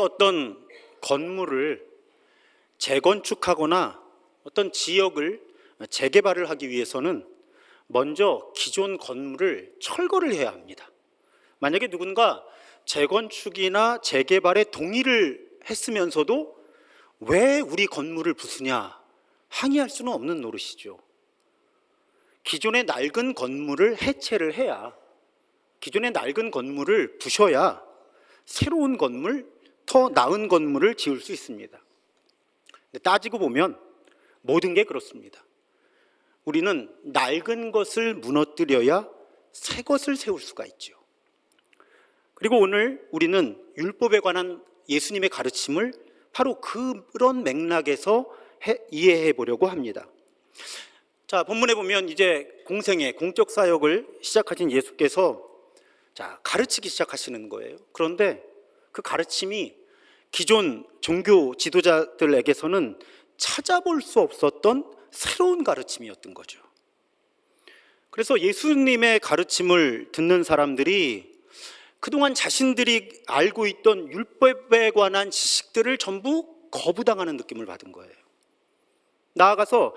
어떤 건물을 재건축하거나 어떤 지역을 재개발을 하기 위해서는 먼저 기존 건물을 철거를 해야 합니다. 만약에 누군가 재건축이나 재개발에 동의를 했으면서도 왜 우리 건물을 부수냐 항의할 수는 없는 노릇이죠. 기존의 낡은 건물을 해체를 해야, 기존의 낡은 건물을 부셔야 새로운 건물, 더 나은 건물을 지을 수 있습니다. 근데 따지고 보면 모든 게 그렇습니다. 우리는 낡은 것을 무너뜨려야 새 것을 세울 수가 있죠. 그리고 오늘 우리는 율법에 관한 예수님의 가르침을 바로 그런 맥락에서 이해해 보려고 합니다. 자, 본문에 보면 이제 공생애, 공적 사역을 시작하신 예수께서 가르치기 시작하시는 거예요. 그런데 그 가르침이 기존 종교 지도자들에게서는 찾아볼 수 없었던 새로운 가르침이었던 거죠. 그래서 예수님의 가르침을 듣는 사람들이 그동안 자신들이 알고 있던 율법에 관한 지식들을 전부 거부당하는 느낌을 받은 거예요. 나아가서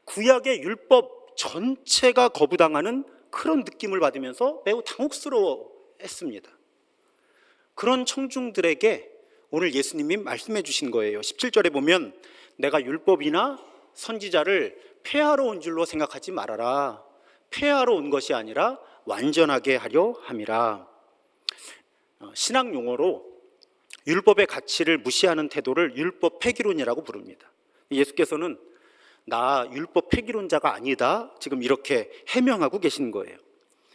구약의 율법 전체가 거부당하는 그런 느낌을 받으면서 매우 당혹스러워했습니다. 그런 청중들에게 오늘 예수님이 말씀해 주신 거예요. 17절에 보면 내가 율법이나 선지자를 폐하러 온 줄로 생각하지 말아라. 폐하러 온 것이 아니라 완전하게 하려 함이라. 신학 용어로 율법의 가치를 무시하는 태도를 율법 폐기론이라고 부릅니다. 예수께서는 나 율법 폐기론자가 아니다, 지금 이렇게 해명하고 계신 거예요.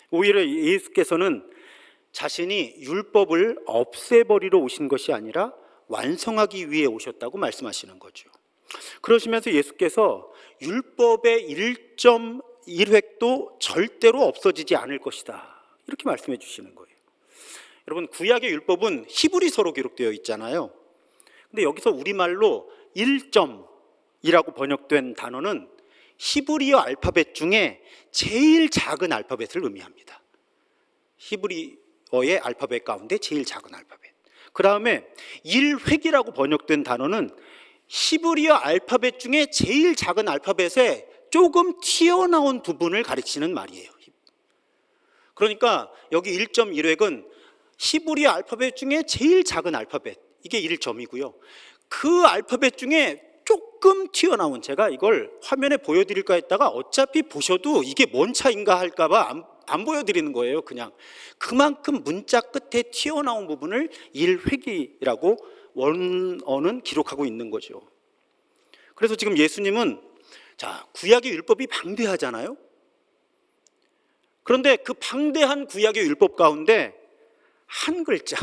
오히려 예수께서는 자신이 율법을 없애버리러 오신 것이 아니라 완성하기 위해 오셨다고 말씀하시는 거죠. 그러시면서 예수께서 율법의 1.1획도 절대로 없어지지 않을 것이다, 이렇게 말씀해 주시는 거예요. 여러분, 구약의 율법은 히브리서로 기록되어 있잖아요. 근데 여기서 우리말로 1점이라고 번역된 단어는 히브리어 알파벳 중에 제일 작은 알파벳을 의미합니다. 히브리어의 알파벳 가운데 제일 작은 알파벳. 그 다음에 1획이라고 번역된 단어는 히브리어 알파벳 중에 제일 작은 알파벳에 조금 튀어나온 부분을 가리키는 말이에요. 그러니까 여기 1.1획은 히브리어 알파벳 중에 제일 작은 알파벳, 이게 1점이고요. 그 알파벳 중에 조금 튀어나온, 제가 이걸 화면에 보여드릴까 했다가 어차피 보셔도 이게 뭔 차인가 할까봐 안 보여드리는 거예요. 그냥 그만큼 문자 끝에 튀어나온 부분을 1획이라고 원어는 기록하고 있는 거죠. 그래서 지금 예수님은 구약의 율법이 방대하잖아요. 그런데 그 방대한 구약의 율법 가운데 한 글자,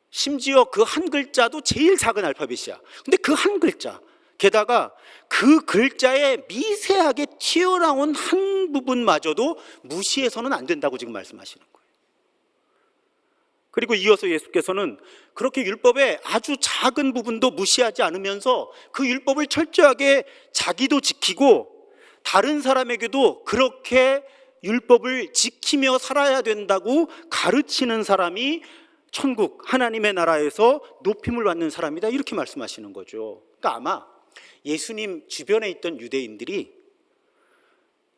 심지어 그 한 글자도 제일 작은 알파벳이야. 근데 그 한 글자, 게다가 그 글자에 미세하게 튀어나온 한 부분마저도 무시해서는 안 된다고 지금 말씀하시는 거예요. 그리고 이어서 예수께서는 그렇게 율법의 아주 작은 부분도 무시하지 않으면서 그 율법을 철저하게 자기도 지키고 다른 사람에게도 그렇게 율법을 지키며 살아야 된다고 가르치는 사람이 천국 하나님의 나라에서 높임을 받는 사람이다, 이렇게 말씀하시는 거죠. 그러니까 아마 예수님 주변에 있던 유대인들이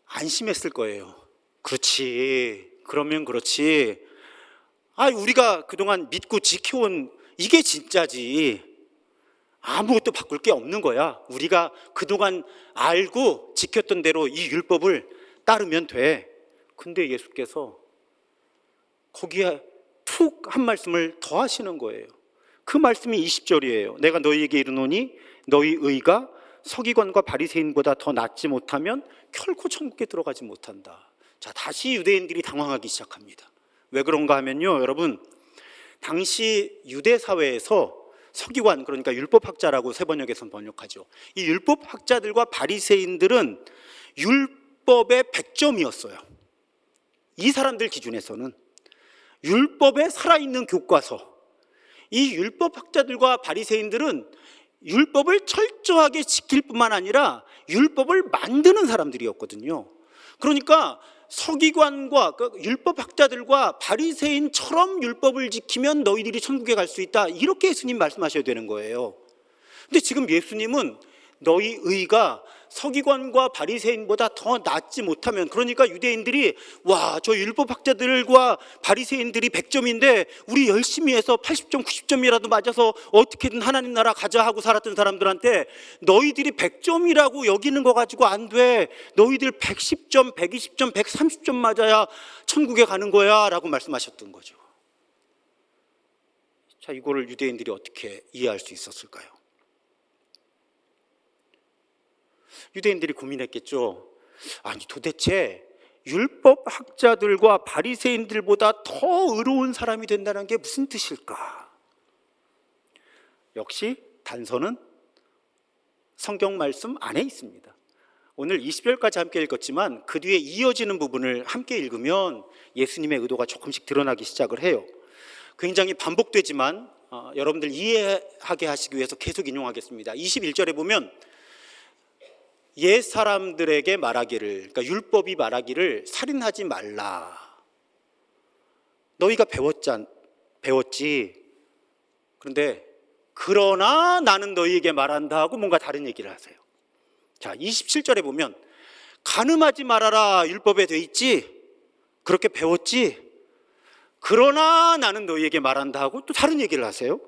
안심했을 거예요. 그렇지, 그러면 그렇지, 우리가 그동안 믿고 지켜온 이게 진짜지, 아무것도 바꿀 게 없는 거야. 우리가 그동안 알고 지켰던 대로 이 율법을 따르면 돼. 근데 예수께서 거기에 툭 한 말씀을 더 하시는 거예요. 그 말씀이 20절이에요. 내가 너희에게 이르노니 너희 의가 서기관과 바리새인보다 더 낫지 못하면 결코 천국에 들어가지 못한다. 다시 유대인들이 당황하기 시작합니다. 왜 그런가 하면요, 여러분, 당시 유대 사회에서 서기관, 그러니까 율법학자라고 세번역에서는 번역하죠. 이 율법학자들과 바리새인들은 율법의 100점이었어요. 이 사람들 기준에서는 율법에 살아있는 교과서, 이 율법학자들과 바리새인들은 율법을 철저하게 지킬 뿐만 아니라 율법을 만드는 사람들이었거든요. 그러니까 서기관과 그 율법학자들과 바리새인처럼 율법을 지키면 너희들이 천국에 갈 수 있다, 이렇게 예수님 말씀하셔야 되는 거예요. 근데 지금 예수님은 너희 의가 서기관과 바리새인보다 더 낫지 못하면, 그러니까 유대인들이 와, 저 율법학자들과 바리새인들이 100점인데 우리 열심히 해서 80점 90점이라도 맞아서 어떻게든 하나님 나라 가자 하고 살았던 사람들한테 너희들이 100점이라고 여기는 거 가지고 안 돼, 너희들 110점 120점 130점 맞아야 천국에 가는 거야 라고 말씀하셨던 거죠. 자, 이거를 유대인들이 어떻게 이해할 수 있었을까요? 유대인들이 고민했겠죠. 아니, 도대체 율법학자들과 바리새인들보다 더 의로운 사람이 된다는 게 무슨 뜻일까? 역시 단서는 성경 말씀 안에 있습니다. 오늘 20절까지 함께 읽었지만 그 뒤에 이어지는 부분을 함께 읽으면 예수님의 의도가 조금씩 드러나기 시작을 해요. 굉장히 반복되지만 여러분들 이해하게 하시기 위해서 계속 인용하겠습니다. 21절에 보면 옛 사람들에게 말하기를, 그러니까 율법이 말하기를 살인하지 말라. 너희가 배웠지. 그런데 그러나 나는 너희에게 말한다 하고 뭔가 다른 얘기를 하세요. 자, 27절에 보면 간음하지 말아라 율법에 돼 있지. 그렇게 배웠지. 그러나 나는 너희에게 말한다 하고 또 다른 얘기를 하세요.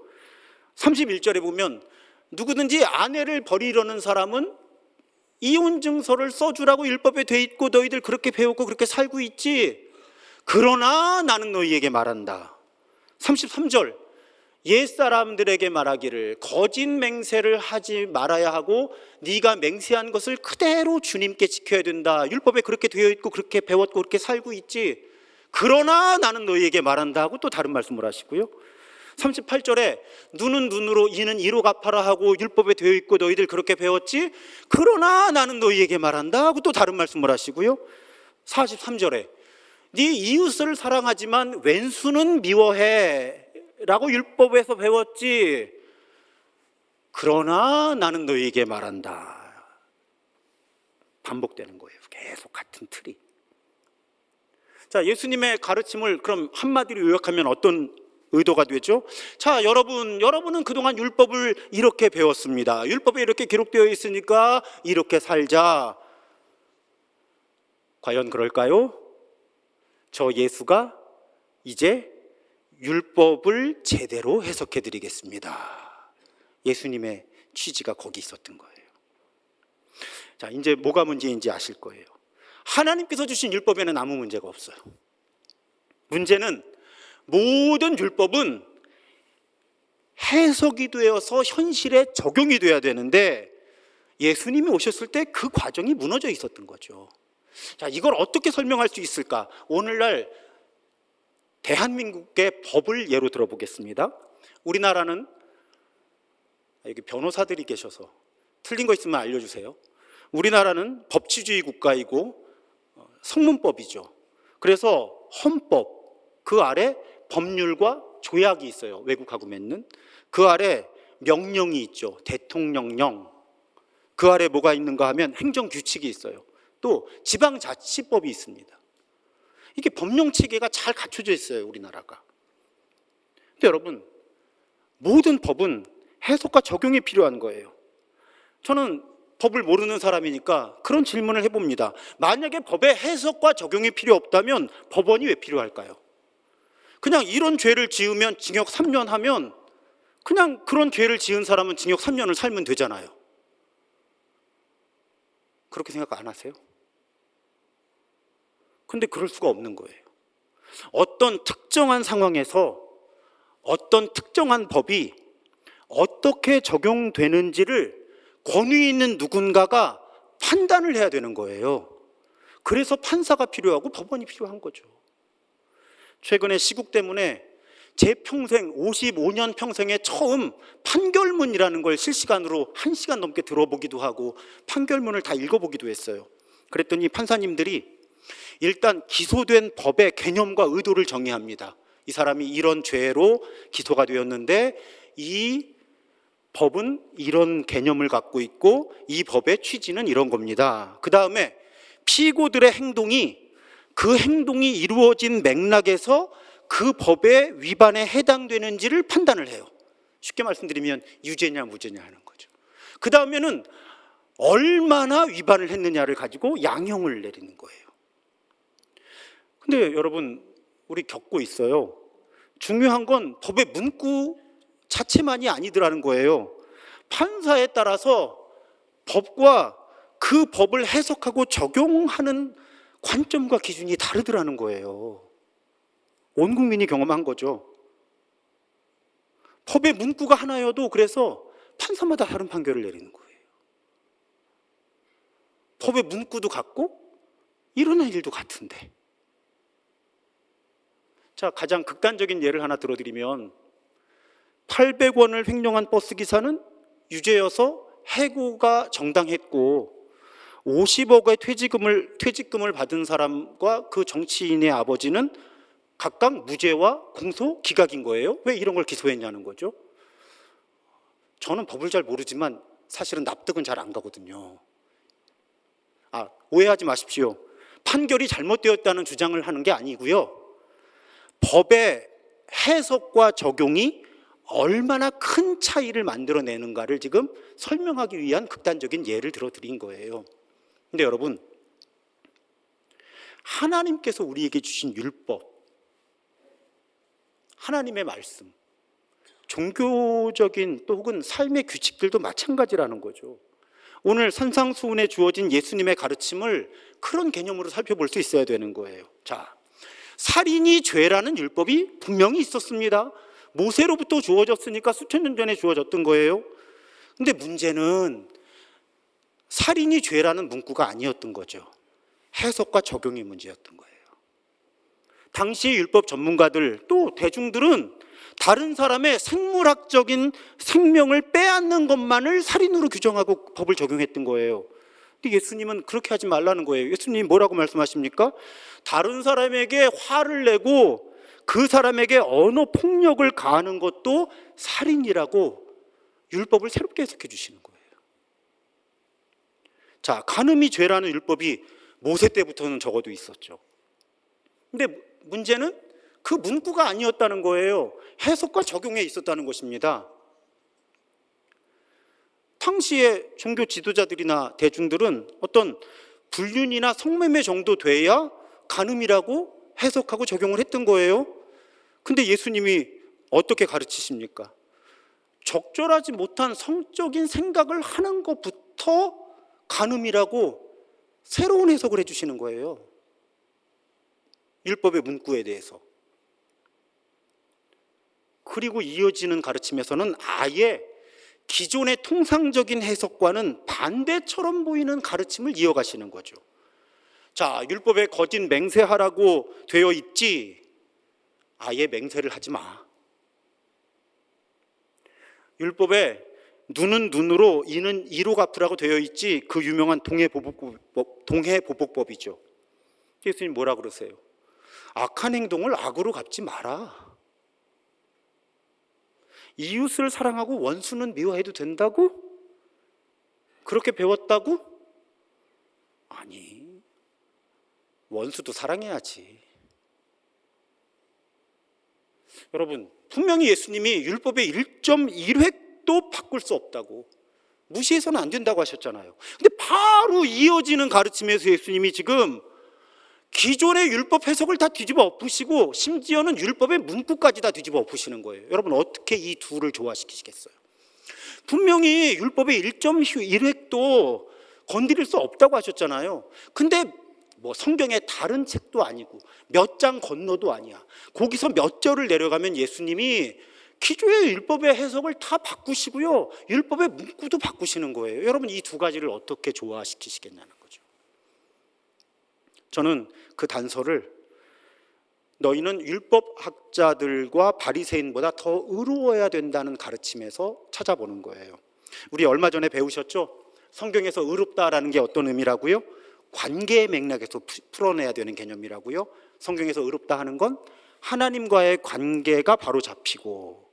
31절에 보면 누구든지 아내를 버리려는 사람은 이혼 증서를 써주라고 율법에 돼 있고 너희들 그렇게 배웠고 그렇게 살고 있지. 그러나 나는 너희에게 말한다. 33절 옛사람들에게 말하기를 거짓 맹세를 하지 말아야 하고 네가 맹세한 것을 그대로 주님께 지켜야 된다. 율법에 그렇게 되어 있고 그렇게 배웠고 그렇게 살고 있지. 그러나 나는 너희에게 말한다 하고 또 다른 말씀을 하시고요. 38절에 눈은 눈으로 이는 이로 갚아라 하고 율법에 되어 있고 너희들 그렇게 배웠지. 그러나 나는 너희에게 말한다 하고 또 다른 말씀을 하시고요. 43절에 네 이웃을 사랑하지만 왼수는 미워해 라고 율법에서 배웠지. 그러나 나는 너희에게 말한다. 반복되는 거예요. 계속 같은 틀이. 자, 예수님의 가르침을 그럼 한마디로 요약하면 어떤 의도가 되죠? 자, 여러분은 그동안 율법을 이렇게 배웠습니다. 율법에 이렇게 기록되어 있으니까 이렇게 살자. 과연 그럴까요? 저 예수가 이제 율법을 제대로 해석해 드리겠습니다. 예수님의 취지가 거기 있었던 거예요. 자, 이제 뭐가 문제인지 아실 거예요. 하나님께서 주신 율법에는 아무 문제가 없어요. 문제는 모든 율법은 해석이 되어서 현실에 적용이 돼야 되는데 예수님이 오셨을 때 그 과정이 무너져 있었던 거죠. 자, 이걸 어떻게 설명할 수 있을까? 오늘날 대한민국의 법을 예로 들어보겠습니다. 우리나라는, 여기 변호사들이 계셔서 틀린 거 있으면 알려주세요. 우리나라는 법치주의 국가이고 성문법이죠. 그래서 헌법, 그 아래 법률과 조약이 있어요. 외국하고 맺는. 그 아래 명령이 있죠. 대통령령. 그 아래 뭐가 있는가 하면 행정규칙이 있어요. 또 지방자치법이 있습니다. 이게 법령체계가 잘 갖춰져 있어요, 우리나라가. 근데 여러분, 모든 법은 해석과 적용이 필요한 거예요. 저는 법을 모르는 사람이니까 그런 질문을 해봅니다. 만약에 법에 해석과 적용이 필요 없다면 법원이 왜 필요할까요? 그냥 이런 죄를 지으면 징역 3년 하면 그냥 그런 죄를 지은 사람은 징역 3년을 살면 되잖아요. 그렇게 생각 안 하세요? 근데 그럴 수가 없는 거예요. 어떤 특정한 상황에서 어떤 특정한 법이 어떻게 적용되는지를 권위 있는 누군가가 판단을 해야 되는 거예요. 그래서 판사가 필요하고 법원이 필요한 거죠. 최근에 시국 때문에 제 평생 55년 평생에 처음 판결문이라는 걸 실시간으로 1시간 넘게 들어보기도 하고 판결문을 다 읽어보기도 했어요. 그랬더니 판사님들이 일단 기소된 법의 개념과 의도를 정의합니다. 이 사람이 이런 죄로 기소가 되었는데 이 법은 이런 개념을 갖고 있고 이 법의 취지는 이런 겁니다. 그 다음에 피고들의 행동이 그 행동이 이루어진 맥락에서 그 법의 위반에 해당되는지를 판단을 해요. 쉽게 말씀드리면 유죄냐 무죄냐 하는 거죠. 그 다음에는 얼마나 위반을 했느냐를 가지고 양형을 내리는 거예요. 근데 여러분, 우리 겪고 있어요. 중요한 건 법의 문구 자체만이 아니더라는 거예요. 판사에 따라서 법과 그 법을 해석하고 적용하는 관점과 기준이 다르더라는 거예요. 온 국민이 경험한 거죠. 법의 문구가 하나여도 그래서 판사마다 다른 판결을 내리는 거예요. 법의 문구도 같고 일어난 일도 같은데. 자, 가장 극단적인 예를 하나 들어드리면 800원을 횡령한 버스기사는 유죄여서 해고가 정당했고 50억의 퇴직금을 받은 사람과 그 정치인의 아버지는 각각 무죄와 공소 기각인 거예요. 왜 이런 걸 기소했냐는 거죠. 저는 법을 잘 모르지만 사실은 납득은 잘 안 가거든요. 오해하지 마십시오. 판결이 잘못되었다는 주장을 하는 게 아니고요. 법의 해석과 적용이 얼마나 큰 차이를 만들어내는가를 지금 설명하기 위한 극단적인 예를 들어드린 거예요. 근데 여러분, 하나님께서 우리에게 주신 율법, 하나님의 말씀, 종교적인 또 혹은 삶의 규칙들도 마찬가지라는 거죠. 오늘 산상수훈에 주어진 예수님의 가르침을 그런 개념으로 살펴볼 수 있어야 되는 거예요. 자, 살인이 죄라는 율법이 분명히 있었습니다. 모세로부터 주어졌으니까 수천 년 전에 주어졌던 거예요. 근데 문제는 살인이 죄라는 문구가 아니었던 거죠. 해석과 적용의 문제였던 거예요. 당시의 율법 전문가들 또 대중들은 다른 사람의 생물학적인 생명을 빼앗는 것만을 살인으로 규정하고 법을 적용했던 거예요. 근데 예수님은 그렇게 하지 말라는 거예요. 예수님이 뭐라고 말씀하십니까? 다른 사람에게 화를 내고 그 사람에게 언어 폭력을 가하는 것도 살인이라고 율법을 새롭게 해석해 주시는 거예요. 자, 간음이 죄라는 율법이 모세 때부터는 적어도 있었죠. 근데 문제는 그 문구가 아니었다는 거예요. 해석과 적용에 있었다는 것입니다. 당시의 종교 지도자들이나 대중들은 어떤 불륜이나 성매매 정도 돼야 간음이라고 해석하고 적용을 했던 거예요. 근데 예수님이 어떻게 가르치십니까? 적절하지 못한 성적인 생각을 하는 것부터 간음이라고 새로운 해석을 해주시는 거예요. 율법의 문구에 대해서. 그리고 이어지는 가르침에서는 아예 기존의 통상적인 해석과는 반대처럼 보이는 가르침을 이어가시는 거죠. 자, 율법에 거짓 맹세하라고 되어 있지 아예 맹세를 하지 마. 율법에 눈은 눈으로 이는 이로 갚으라고 되어 있지 그 유명한 동해보복법이죠. 예수님 뭐라 그러세요? 악한 행동을 악으로 갚지 마라. 이웃을 사랑하고 원수는 미워해도 된다고? 그렇게 배웠다고? 아니, 원수도 사랑해야지. 여러분, 분명히 예수님이 율법의 1.1획도 바꿀 수 없다고, 무시해서는 안 된다고 하셨잖아요. 근데 바로 이어지는 가르침에서 예수님이 지금 기존의 율법 해석을 다 뒤집어 엎으시고 심지어는 율법의 문구까지 다 뒤집어 엎으시는 거예요. 여러분, 어떻게 이 둘을 조화시키시겠어요? 분명히 율법의 1.1획도 건드릴 수 없다고 하셨잖아요. 근데 뭐 성경의 다른 책도 아니고 몇 장 건너도 아니야. 거기서 몇 절을 내려가면 예수님이 기존의 율법의 해석을 다 바꾸시고요, 율법의 문구도 바꾸시는 거예요. 여러분, 이 두 가지를 어떻게 조화시키시겠냐는 거죠. 저는 그 단서를 너희는 율법학자들과 바리새인보다 더 의로워야 된다는 가르침에서 찾아보는 거예요. 우리 얼마 전에 배우셨죠? 성경에서 의롭다라는 게 어떤 의미라고요? 관계의 맥락에서 풀어내야 되는 개념이라고요. 성경에서 의롭다 하는 건 하나님과의 관계가 바로 잡히고,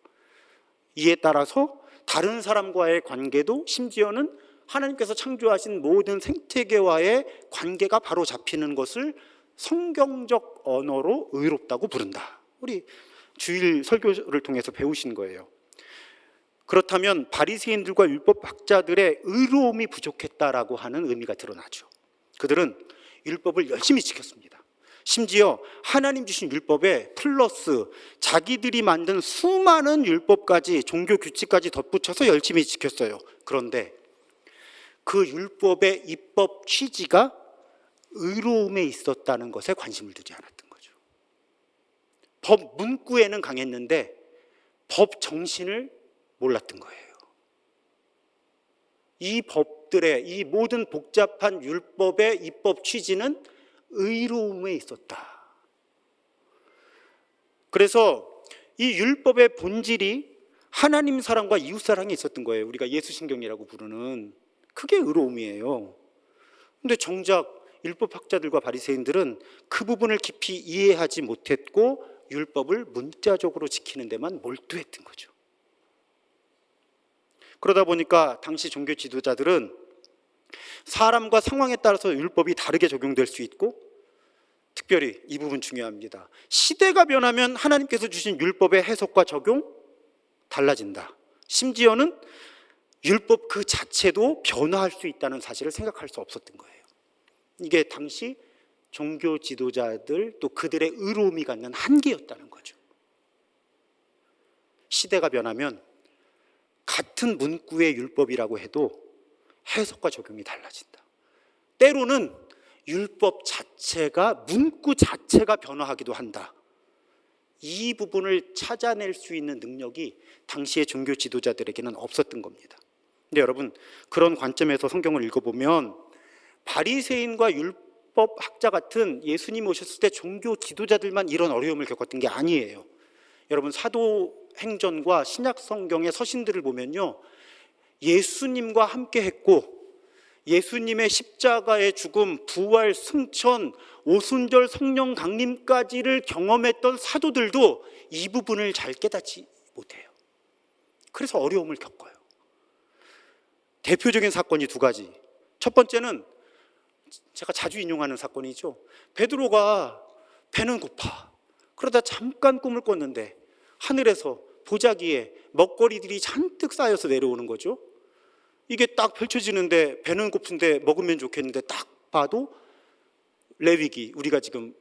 이에 따라서 다른 사람과의 관계도 심지어는 하나님께서 창조하신 모든 생태계와의 관계가 바로 잡히는 것을 성경적 언어로 의롭다고 부른다. 우리 주일 설교를 통해서 배우신 거예요. 그렇다면 바리새인들과 율법학자들의 의로움이 부족했다라고 하는 의미가 드러나죠. 그들은 율법을 열심히 지켰습니다. 심지어 하나님 주신 율법에 플러스 자기들이 만든 수많은 율법까지, 종교 규칙까지 덧붙여서 열심히 지켰어요. 그런데 그 율법의 입법 취지가 의로움에 있었다는 것에 관심을 두지 않았던 거죠. 법 문구에는 강했는데 법 정신을 몰랐던 거예요. 이 법들의, 이 모든 복잡한 율법의 입법 취지는 의로움에 있었다. 그래서 이 율법의 본질이 하나님 사랑과 이웃 사랑이 있었던 거예요. 우리가 예수신경이라고 부르는, 그게 의로움이에요. 근데 정작 율법학자들과 바리새인들은 그 부분을 깊이 이해하지 못했고 율법을 문자적으로 지키는 데만 몰두했던 거죠. 그러다 보니까 당시 종교 지도자들은 사람과 상황에 따라서 율법이 다르게 적용될 수 있고, 특별히 이 부분 중요합니다. 시대가 변하면 하나님께서 주신 율법의 해석과 적용 달라진다. 심지어는 율법 그 자체도 변화할 수 있다는 사실을 생각할 수 없었던 거예요. 이게 당시 종교 지도자들 또 그들의 의로움이 갖는 한계였다는 거죠. 시대가 변하면 같은 문구의 율법이라고 해도 해석과 적용이 달라진다. 때로는 율법 자체가, 문구 자체가 변화하기도 한다. 이 부분을 찾아낼 수 있는 능력이 당시의 종교 지도자들에게는 없었던 겁니다. 근데 여러분, 그런 관점에서 성경을 읽어보면 바리새인과 율법학자 같은 예수님 오셨을 때 종교 지도자들만 이런 어려움을 겪었던 게 아니에요. 여러분, 사도행전과 신약 성경의 서신들을 보면요, 예수님과 함께 했고 예수님의 십자가의 죽음, 부활, 승천, 오순절 성령 강림까지를 경험했던 사도들도 이 부분을 잘 깨닫지 못해요. 그래서 어려움을 겪어요. 대표적인 사건이 두 가지. 첫 번째는 제가 자주 인용하는 사건이죠. 베드로가 배는 고파. 그러다 잠깐 꿈을 꿨는데 하늘에서 보자기에 먹거리들이 잔뜩 쌓여서 내려오는 거죠. 이게 딱 펼쳐지는데 배는 고픈데 먹으면 좋겠는데 딱 봐도 레위기, 우리가 지금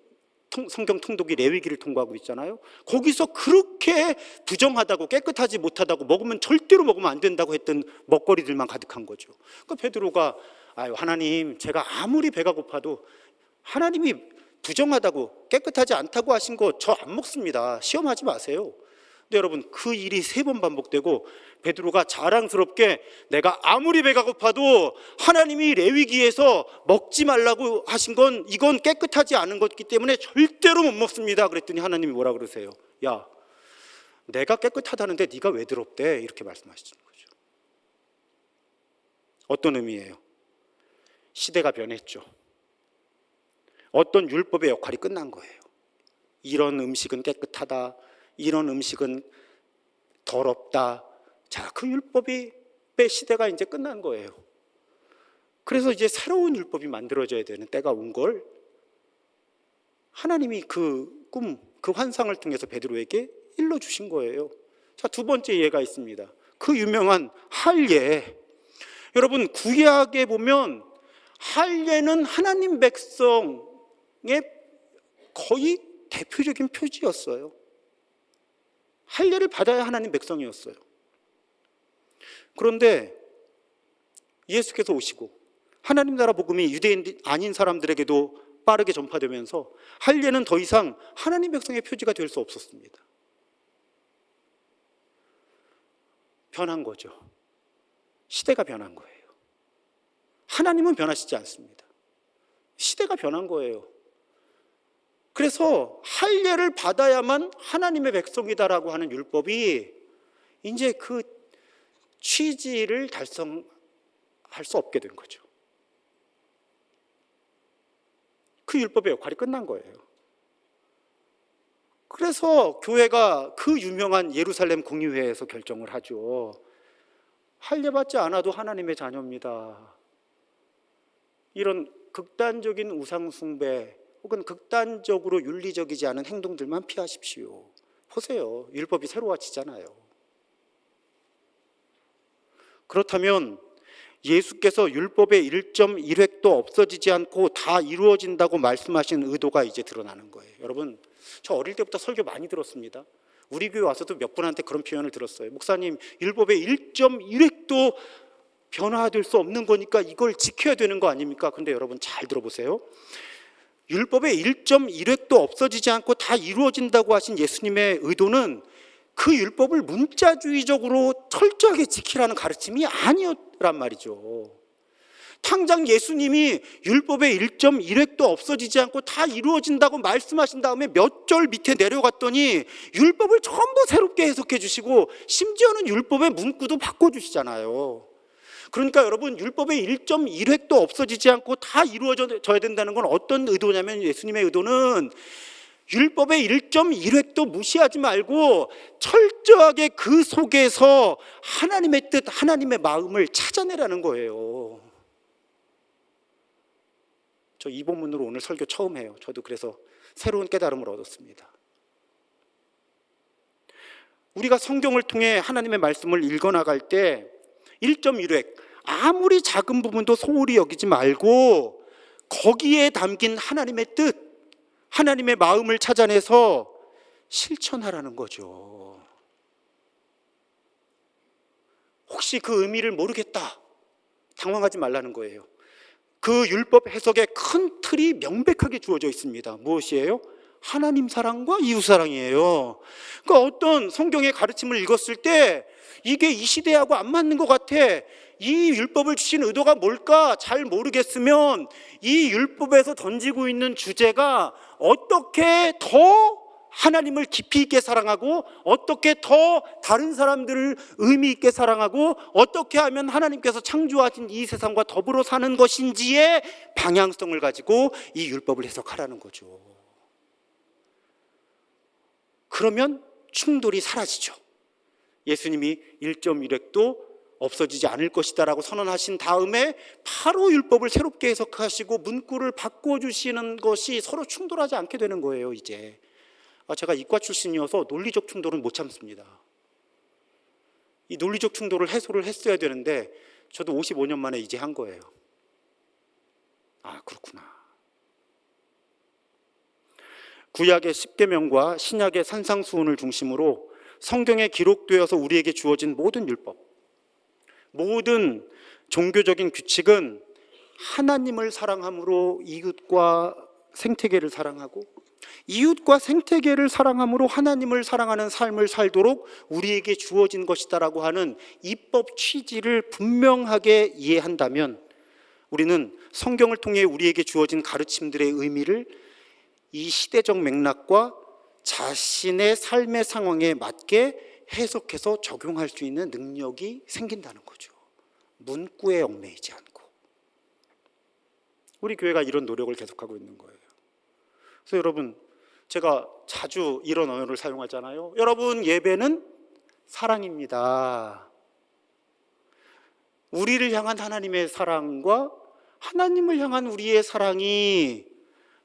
성경 통독이 레위기를 통과하고 있잖아요. 거기서 그렇게 부정하다고, 깨끗하지 못하다고, 절대로 먹으면 안 된다고 했던 먹거리들만 가득한 거죠. 그러니까 베드로가, 아유 하나님, 제가 아무리 배가 고파도 하나님이 부정하다고, 깨끗하지 않다고 하신 거 저 안 먹습니다. 시험하지 마세요. 근데 여러분, 그 일이 3번 반복되고 베드로가 자랑스럽게 내가 아무리 배가 고파도 하나님이 레위기에서 먹지 말라고 하신 건, 이건 깨끗하지 않은 것이기 때문에 절대로 못 먹습니다. 그랬더니 하나님이 뭐라 그러세요? 야, 내가 깨끗하다는데 네가 왜 더럽대? 이렇게 말씀하시는 거죠. 어떤 의미예요? 시대가 변했죠. 어떤 율법의 역할이 끝난 거예요. 이런 음식은 깨끗하다, 이런 음식은 더럽다. 자, 그 율법의 시대가 이제 끝난 거예요. 그래서 이제 새로운 율법이 만들어져야 되는 때가 온 걸 하나님이 그 꿈, 그 환상을 통해서 베드로에게 일러주신 거예요. 자, 두 번째 예가 있습니다. 그 유명한 할례. 여러분, 구약에 보면 할례는 하나님 백성의 거의 대표적인 표지였어요. 할례를 받아야 하나님 백성이었어요. 그런데 예수께서 오시고 하나님 나라 복음이 유대인 아닌 사람들에게도 빠르게 전파되면서 할례는 더 이상 하나님 백성의 표지가 될 수 없었습니다. 변한 거죠. 시대가 변한 거예요. 하나님은 변하시지 않습니다. 시대가 변한 거예요. 그래서 할례를 받아야만 하나님의 백성이다라고 하는 율법이 이제 그 취지를 달성할 수 없게 된 거죠. 그 율법의 역할이 끝난 거예요. 그래서 교회가 그 유명한 예루살렘 공의회에서 결정을 하죠. 할례 받지 않아도 하나님의 자녀입니다. 이런 극단적인 우상 숭배, 혹은 극단적으로 윤리적이지 않은 행동들만 피하십시오. 보세요. 율법이 새로워지잖아요. 그렇다면 예수께서 율법의 1.1획도 없어지지 않고 다 이루어진다고 말씀하신 의도가 이제 드러나는 거예요. 여러분, 저 어릴 때부터 설교 많이 들었습니다. 우리 교회 와서도 몇 분한테 그런 표현을 들었어요. 목사님, 율법의 1.1획도 변화될 수 없는 거니까 이걸 지켜야 되는 거 아닙니까? 근데 여러분 잘 들어보세요. 율법의 1.1획도 없어지지 않고 다 이루어진다고 하신 예수님의 의도는 그 율법을 문자주의적으로 철저하게 지키라는 가르침이 아니었란 말이죠. 당장 예수님이 율법의 1.1획도 없어지지 않고 다 이루어진다고 말씀하신 다음에 몇 절 밑에 내려갔더니 율법을 전부 새롭게 해석해 주시고 심지어는 율법의 문구도 바꿔주시잖아요. 그러니까 여러분, 율법의 1.1획도 없어지지 않고 다 이루어져야 된다는 건 어떤 의도냐면, 예수님의 의도는 율법의 1.1획도 무시하지 말고 철저하게 그 속에서 하나님의 뜻, 하나님의 마음을 찾아내라는 거예요. 저 이 본문으로 오늘 설교 처음 해요. 저도 그래서 새로운 깨달음을 얻었습니다. 우리가 성경을 통해 하나님의 말씀을 읽어나갈 때 1.1획, 아무리 작은 부분도 소홀히 여기지 말고 거기에 담긴 하나님의 뜻, 하나님의 마음을 찾아내서 실천하라는 거죠. 혹시 그 의미를 모르겠다, 당황하지 말라는 거예요. 그 율법 해석의 큰 틀이 명백하게 주어져 있습니다. 무엇이에요? 하나님 사랑과 이웃 사랑이에요. 그러니까 어떤 성경의 가르침을 읽었을 때 이게 이 시대하고 안 맞는 것 같아, 이 율법을 주신 의도가 뭘까 잘 모르겠으면 이 율법에서 던지고 있는 주제가 어떻게 더 하나님을 깊이 있게 사랑하고, 어떻게 더 다른 사람들을 의미 있게 사랑하고, 어떻게 하면 하나님께서 창조하신 이 세상과 더불어 사는 것인지의 방향성을 가지고 이 율법을 해석하라는 거죠. 그러면 충돌이 사라지죠. 예수님이 1.1획도 없어지지 않을 것이다 라고 선언하신 다음에 바로 율법을 새롭게 해석하시고 문구를 바꿔주시는 것이 서로 충돌하지 않게 되는 거예요. 이제 제가 이과 출신이어서 논리적 충돌은 못 참습니다. 이 논리적 충돌을 해소를 했어야 되는데 저도 55년 만에 이제 한 거예요. 아, 그렇구나. 구약의 십계명과 신약의 산상수훈을 중심으로 성경에 기록되어서 우리에게 주어진 모든 율법, 모든 종교적인 규칙은 하나님을 사랑함으로 이웃과 생태계를 사랑하고, 이웃과 생태계를 사랑함으로 하나님을 사랑하는 삶을 살도록 우리에게 주어진 것이다라고 하는 입법 취지를 분명하게 이해한다면, 우리는 성경을 통해 우리에게 주어진 가르침들의 의미를 이 시대적 맥락과 자신의 삶의 상황에 맞게 해석해서 적용할 수 있는 능력이 생긴다는 거죠. 문구에 얽매이지 않고. 우리 교회가 이런 노력을 계속하고 있는 거예요. 그래서 여러분, 제가 자주 이런 언어를 사용하잖아요. 여러분, 예배는 사랑입니다. 우리를 향한 하나님의 사랑과 하나님을 향한 우리의 사랑이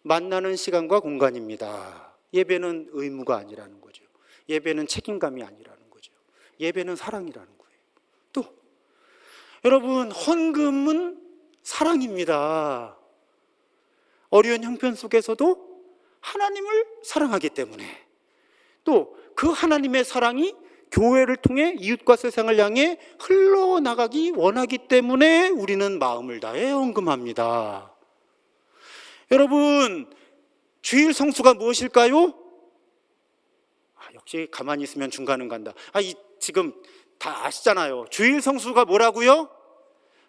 만나는 시간과 공간입니다. 예배는 의무가 아니라는 거죠. 예배는 책임감이 아니라는 거죠. 예배는 사랑이라는 거예요. 또 여러분, 헌금은 사랑입니다. 어려운 형편 속에서도 하나님을 사랑하기 때문에, 또 그 하나님의 사랑이 교회를 통해 이웃과 세상을 향해 흘러나가기 원하기 때문에 우리는 마음을 다해 헌금합니다. 여러분, 주일 성수가 무엇일까요? 역시 가만히 있으면 중간은 간다. 지금 다 아시잖아요. 주일 성수가 뭐라고요?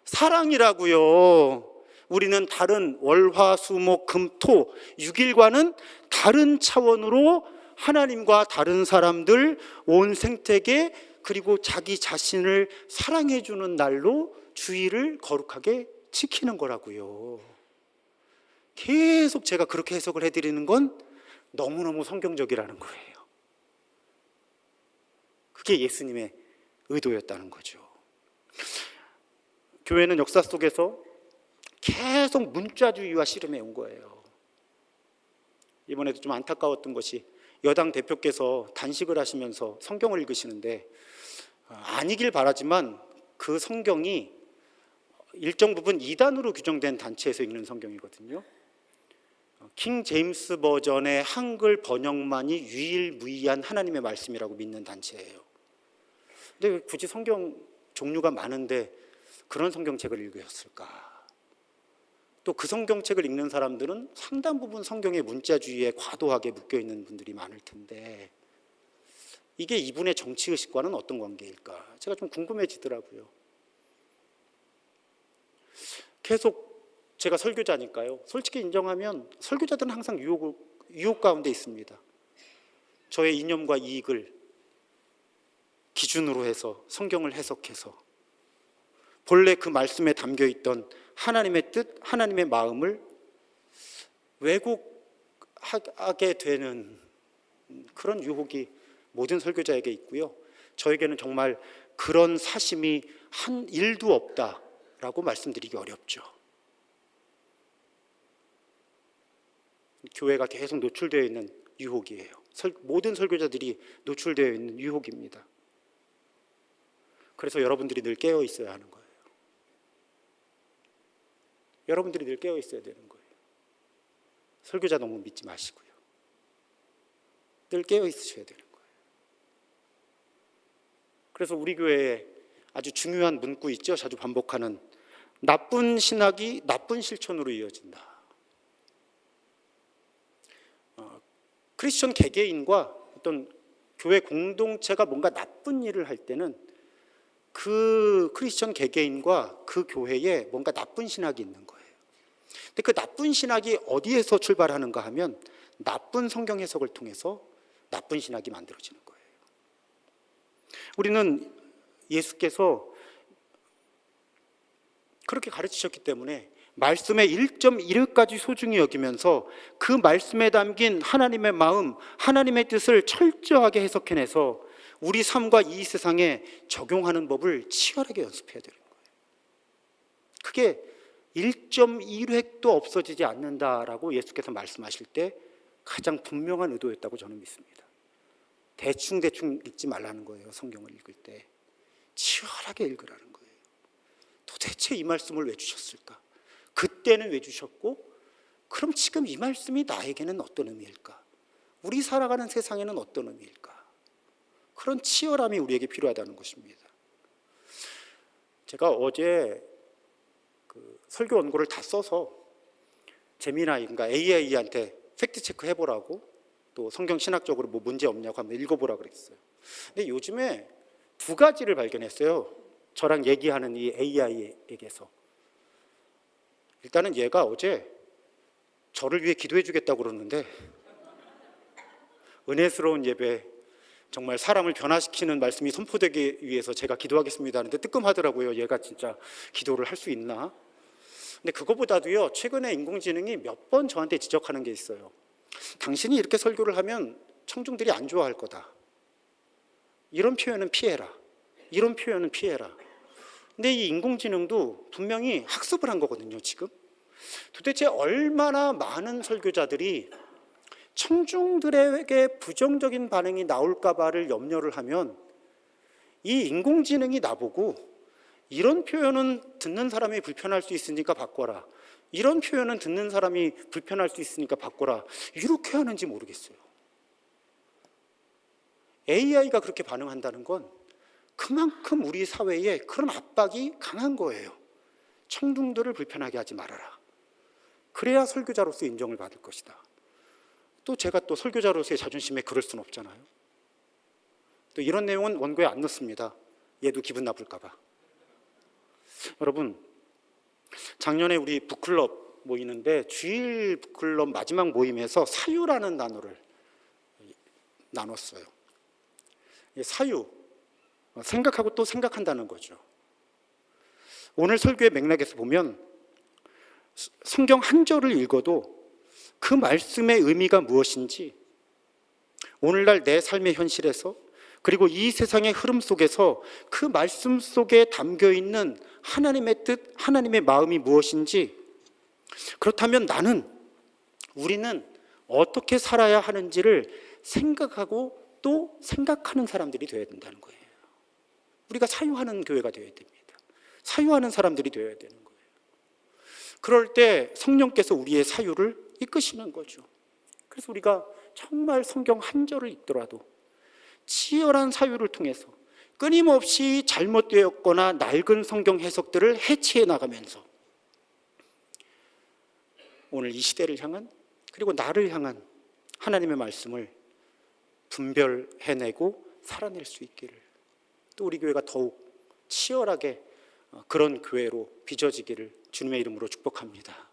사랑이라고요. 우리는 다른 월, 화, 수, 목, 금, 토 6일과는 다른 차원으로 하나님과 다른 사람들, 온 생태계, 그리고 자기 자신을 사랑해 주는 날로 주일을 거룩하게 지키는 거라고요. 계속 제가 그렇게 해석을 해드리는 건 너무너무 성경적이라는 거예요. 그게 예수님의 의도였다는 거죠. 교회는 역사 속에서 계속 문자주의와 씨름해 온 거예요. 이번에도 좀 안타까웠던 것이 여당 대표께서 단식을 하시면서 성경을 읽으시는데 아니길 바라지만 그 성경이 일정 부분 이단으로 규정된 단체에서 읽는 성경이거든요. 킹 제임스 버전의 한글 번역만이 유일무이한 하나님의 말씀이라고 믿는 단체예요. 근데 왜 굳이 성경 종류가 많은데 그런 성경책을 읽으셨을까? 또 그 성경책을 읽는 사람들은 상당 부분 성경의 문자주의에 과도하게 묶여있는 분들이 많을 텐데 이게 이분의 정치의식과는 어떤 관계일까? 제가 좀 궁금해지더라고요. 계속 제가 설교자니까요. 솔직히 인정하면 설교자들은 항상 유혹 가운데 있습니다. 저의 이념과 이익을 기준으로 해서 성경을 해석해서 본래 그 말씀에 담겨있던 하나님의 뜻, 하나님의 마음을 왜곡하게 되는 그런 유혹이 모든 설교자에게 있고요. 저에게는 정말 그런 사심이 한 일도 없다라고 말씀드리기 어렵죠. 교회가 계속 노출되어 있는 유혹이에요. 모든 설교자들이 노출되어 있는 유혹입니다. 그래서 여러분들이 늘 깨어 있어야 하는 거예요. 여러분들이 늘 깨어 있어야 되는 거예요. 설교자 너무 믿지 마시고요. 늘 깨어 있으셔야 되는 거예요. 그래서 우리 교회에 아주 중요한 문구 있죠. 자주 반복하는 나쁜 신학이 나쁜 실천으로 이어진다. 크리스천 개개인과 어떤 교회 공동체가 뭔가 나쁜 일을 할 때는 그 크리스천 개개인과 그 교회에 뭔가 나쁜 신학이 있는 거예요. 근데 그 나쁜 신학이 어디에서 출발하는가 하면 나쁜 성경 해석을 통해서 나쁜 신학이 만들어지는 거예요. 우리는 예수께서 그렇게 가르치셨기 때문에 말씀의 1.1획까지 소중히 여기면서 그 말씀에 담긴 하나님의 마음, 하나님의 뜻을 철저하게 해석해내서 우리 삶과 이 세상에 적용하는 법을 치열하게 연습해야 되는 거예요. 그게 1.1획도 없어지지 않는다라고 예수께서 말씀하실 때 가장 분명한 의도였다고 저는 믿습니다. 대충 읽지 말라는 거예요. 성경을 읽을 때 치열하게 읽으라는 거예요. 도대체 이 말씀을 왜 주셨을까? 그때는 왜 주셨고 그럼 지금 이 말씀이 나에게는 어떤 의미일까? 우리 살아가는 세상에는 어떤 의미일까? 그런 치열함이 우리에게 필요하다는 것입니다. 제가 어제 설교 원고를 다 써서 제미나이, 그러니까 AI한테 팩트 체크 해보라고 또 성경 신학적으로 뭐 문제 없냐고 한번 읽어보라고 그랬어요. 근데 요즘에 두 가지를 발견했어요. 저랑 얘기하는 이 AI에게서. 일단은 얘가 어제 저를 위해 기도해 주겠다고 그러는데 은혜스러운 예배, 정말 사람을 변화시키는 말씀이 선포되기 위해서 제가 기도하겠습니다 하는데 뜨끔하더라고요. 얘가 진짜 기도를 할 수 있나? 근데 그거보다도요, 최근에 인공지능이 몇 번 저한테 지적하는 게 있어요. 당신이 이렇게 설교를 하면 청중들이 안 좋아할 거다. 이런 표현은 피해라. 이런 표현은 피해라. 근데 이 인공지능도 분명히 학습을 한 거거든요, 지금. 도대체 얼마나 많은 설교자들이 청중들에게 부정적인 반응이 나올까 봐를 염려를 하면 이 인공지능이 나보고 이런 표현은 듣는 사람이 불편할 수 있으니까 바꿔라. 이런 표현은 듣는 사람이 불편할 수 있으니까 바꿔라. 이렇게 하는지 모르겠어요. AI가 그렇게 반응한다는 건 그만큼 우리 사회에 그런 압박이 강한 거예요. 청중들을 불편하게 하지 말아라. 그래야 설교자로서 인정을 받을 것이다. 또 제가 또 설교자로서의 자존심에 그럴 수는 없잖아요. 또 이런 내용은 원고에 안 넣습니다. 얘도 기분 나쁠까 봐. 여러분, 작년에 우리 북클럽 모이는데 주일 북클럽 마지막 모임에서 사유라는 단어를 나눴어요. 사유, 생각하고 또 생각한다는 거죠. 오늘 설교의 맥락에서 보면 성경 한 절을 읽어도 그 말씀의 의미가 무엇인지 오늘날 내 삶의 현실에서 그리고 이 세상의 흐름 속에서 그 말씀 속에 담겨있는 하나님의 뜻, 하나님의 마음이 무엇인지, 그렇다면 우리는 어떻게 살아야 하는지를 생각하고 또 생각하는 사람들이 되어야 된다는 거예요. 우리가 사유하는 교회가 되어야 됩니다. 사유하는 사람들이 되어야 되는 거예요. 그럴 때 성령께서 우리의 사유를 이끄시는 거죠. 그래서 우리가 정말 성경 한 절을 읽더라도 치열한 사유를 통해서 끊임없이 잘못되었거나 낡은 성경 해석들을 해치해 나가면서 오늘 이 시대를 향한, 그리고 나를 향한 하나님의 말씀을 분별해내고 살아낼 수 있기를, 또 우리 교회가 더욱 치열하게 그런 교회로 빚어지기를 주님의 이름으로 축복합니다.